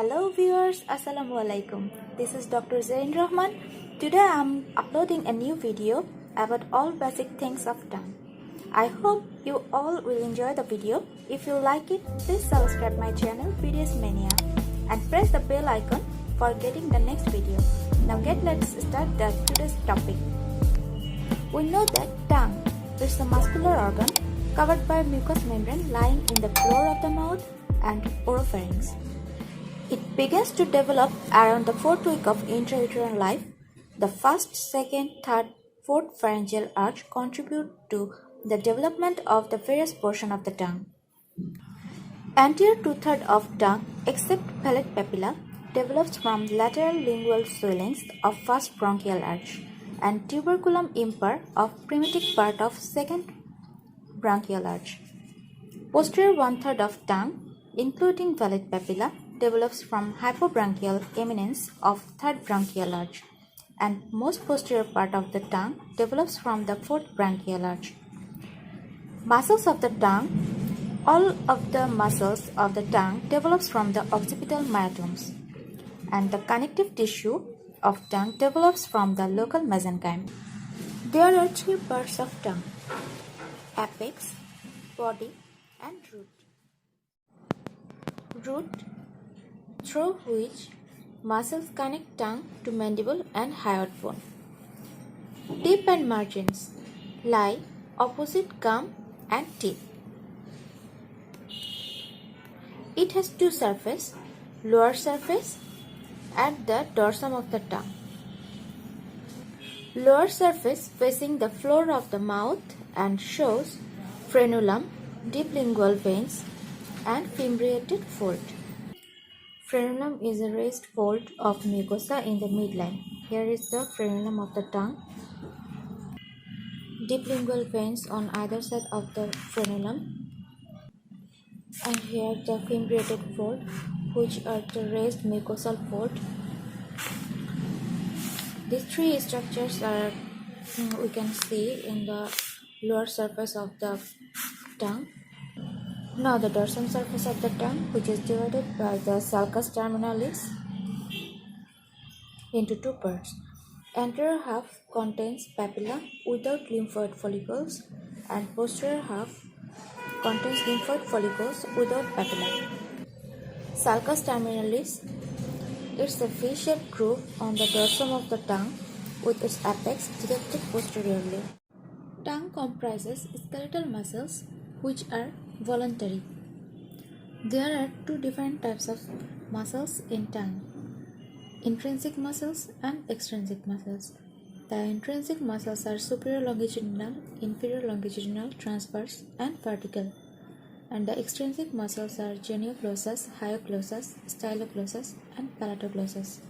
Hello viewers, Assalamualaikum. This is Dr. Jarin Rahman. Today I am uploading a new video about all basic things of tongue. I hope you all will enjoy the video. If you like it, please subscribe my channel BDS Mania and press the bell icon for getting the next video. Now let's start today's topic. We know that tongue is a muscular organ covered by mucous membrane lying in the floor of the mouth and oropharynx. It begins to develop around the 4th week of intrauterine life. The first, second, third, fourth pharyngeal arch contribute to the development of the various portions of the tongue. Anterior two-thirds of tongue, except palate papilla, develops from lateral lingual swellings of first bronchial arch and tuberculum impar of primitive part of second bronchial arch. Posterior one-third of tongue, including palate papilla, develops from hypobronchial eminence of third bronchial arch, and most posterior part of the tongue develops from the fourth bronchial arch. Muscles of the tongue. All of the muscles of the tongue develops from the occipital myotomes, and the connective tissue of tongue develops from the local mesenchyme. There are three parts of tongue: apex, body, and root. Root, through which muscles connect tongue to mandible and hyoid bone. Tip and margins lie opposite gum and teeth. It has two surfaces, lower surface and the dorsum of the tongue. Lower surface facing the floor of the mouth and shows frenulum, deep lingual veins, and fimbriated fold. Frenulum is a raised fold of mucosa in the midline. Here is the frenulum of the tongue. Deep lingual veins on either side of the frenulum. And here the fimbriated fold, which are the raised mucosal fold. These three structures are we can see in the lower surface of the tongue. Now the dorsum surface of the tongue, which is divided by the sulcus terminalis into two parts. Anterior half contains papilla without lymphoid follicles, and posterior half contains lymphoid follicles without papilla. Sulcus terminalis is a V-shaped groove on the dorsum of the tongue with its apex directed posteriorly. Tongue comprises skeletal muscles which are voluntary. There are two different types of muscles in tongue: intrinsic muscles and extrinsic muscles. The intrinsic muscles are superior longitudinal, inferior longitudinal, transverse, and vertical. And the extrinsic muscles are genioglossus, hyoglossus, styloglossus, and palatoglossus.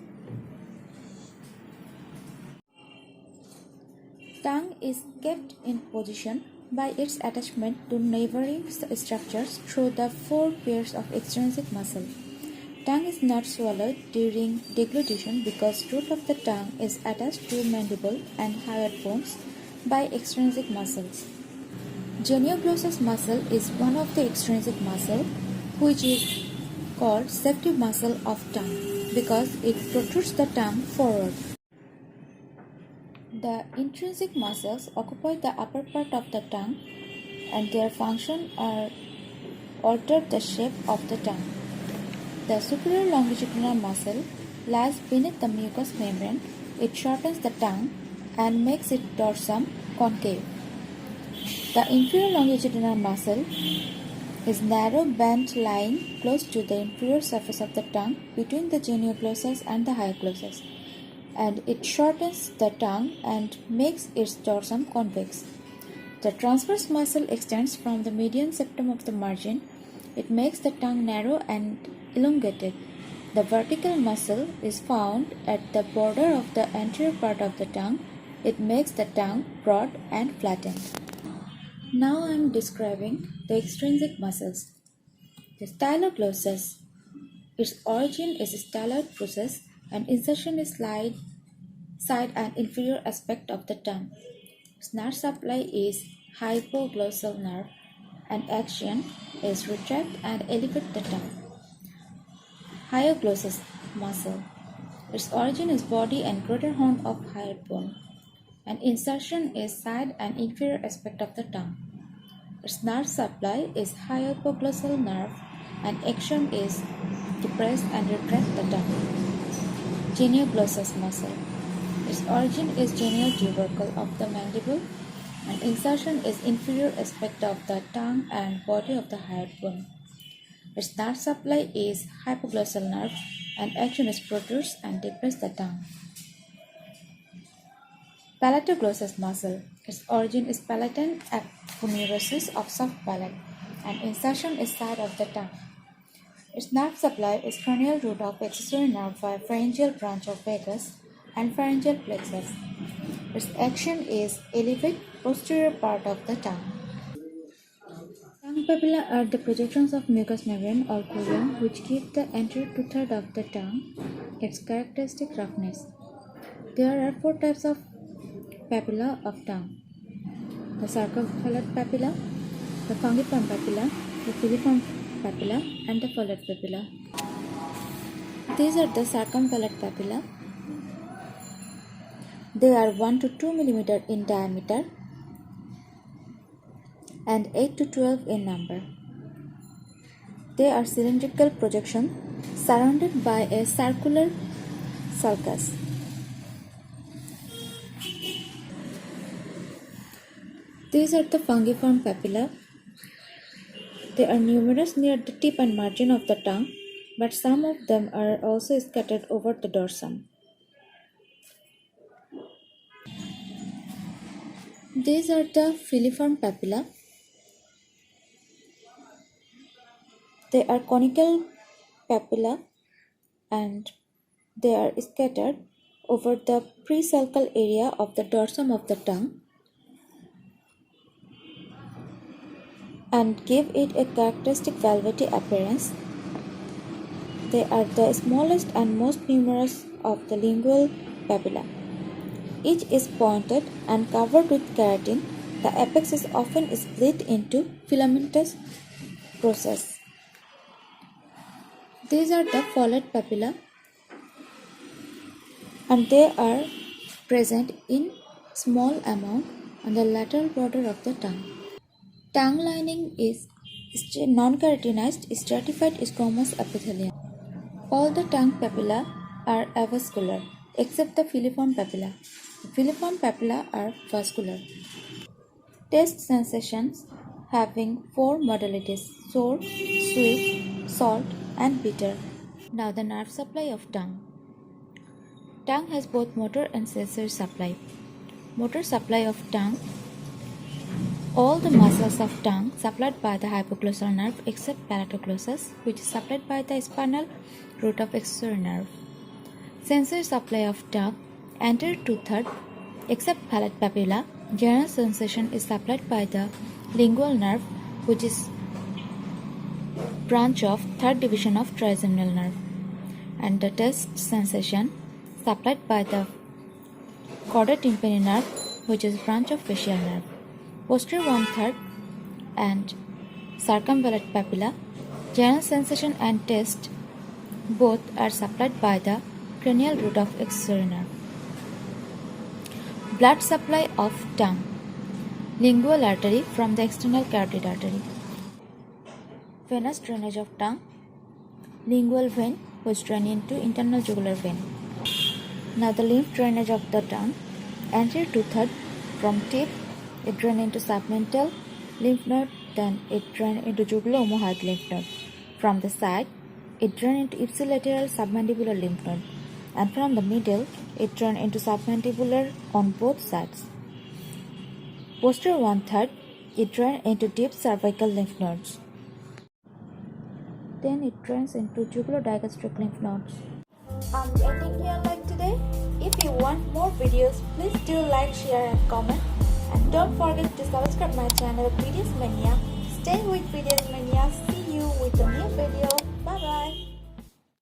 Tongue is kept in position by its attachment to neighboring structures through the four pairs of extrinsic muscle. Tongue is not swallowed during deglutition because root of the tongue is attached to mandible and hyoid bones by extrinsic muscles. Genioglossus muscle is one of the extrinsic muscle which is called safety muscle of tongue because it protrudes the tongue forward. The intrinsic muscles occupy the upper part of the tongue and their function are alter the shape of the tongue. The superior longitudinal muscle lies beneath the mucous membrane. It shortens the tongue and makes its dorsum concave. The inferior longitudinal muscle is narrow band lying close to the inferior surface of the tongue between the genioglossus and the hyoglossus, and it shortens the tongue and makes its dorsum convex. The transverse muscle extends from the median septum of the margin. It makes the tongue narrow and elongated. The vertical muscle is found at the border of the anterior part of the tongue. It makes the tongue broad and flattened. Now I am describing the extrinsic muscles. The styloglossus. Its origin is a styloid process and insertion is side and inferior aspect of the tongue. Its nerve supply is hypoglossal nerve and action is retract and elevate the tongue. Hyoglossus muscle. Its origin is body and greater horn of hyoid bone, and insertion is side and inferior aspect of the tongue. Its nerve supply is hypoglossal nerve, and action is to press and retract the tongue. Genioglossus muscle. Its origin is genial tubercle of the mandible, and insertion is inferior aspect of the tongue and body of the hyoid bone. Its nerve supply is hypoglossal nerve, and action is protrude and depress the tongue. Palatoglossus muscle. Its origin is palatine aponeurosis of soft palate, and insertion is side of the tongue. Its nerve supply is cranial root of accessory nerve via pharyngeal branch of vagus and pharyngeal plexus. Its action is elevate posterior part of the tongue. Tongue papillae are the projections of mucous membrane or cilium which give the anterior two-thirds of the tongue its characteristic roughness. There are 4 types of papilla of tongue: the circumflex papilla, the fungiform papilla, the filiform papilla, and the follate papilla. These are the circumflex papilla. They are 1 to 2 mm in diameter and 8 to 12 in number. They are cylindrical projection surrounded by a circular sulcus. These are the fungiform papilla. They are numerous near the tip and margin of the tongue, but some of them are also scattered over the dorsum. These are the filiform papilla. They are conical papilla and they are scattered over the presulcal area of the dorsum of the tongue and give it a characteristic velvety appearance. They are the smallest and most numerous of the lingual papilla. Each is pointed and covered with keratin. The apex is often split into filamentous process. These are the follate papilla, and they are present in small amount on the lateral border of the tongue. Tongue lining is non-keratinized stratified squamous epithelium. All the tongue papilla are avascular except the filiform papilla. The filiform papilla are vascular. Taste sensations having 4 modalities: sour, sweet, salt, and bitter. Now the nerve supply of tongue. Tongue has both motor and sensory supply. Motor supply of tongue. All the muscles of tongue supplied by the hypoglossal nerve except palatoglossus, which is supplied by the spinal root of accessory nerve. Sensory supply of tongue, anterior two-thirds except palate papilla. General sensation is supplied by the lingual nerve, which is branch of third division of trigeminal nerve, and the taste sensation supplied by the chordae tympani nerve, which is branch of facial nerve. Posterior one-third and circumflex papilla, general sensation and taste both are supplied by the cranial root of accessory nerve. Blood supply of tongue. Lingual artery from the external carotid artery. Venous drainage of tongue. Lingual vein which drain into internal jugular vein. Now the lymph drainage of the tongue. Anterior two-thirds from tip, it drain into submental lymph node, then it drain into jugulo-omohyoid lymph node. From the side, it drain into ipsilateral submandibular lymph node, and from the middle, it drain into submandibular on both sides. Posterior one-third, it drain into deep cervical lymph nodes. Then it drains into jugulo-digastric lymph nodes. I'm ending here like today. If you want more videos, please do like, share and comment. And don't forget to subscribe my channel BDS Mania. Stay with BDS Mania. See you with a new video. Bye bye.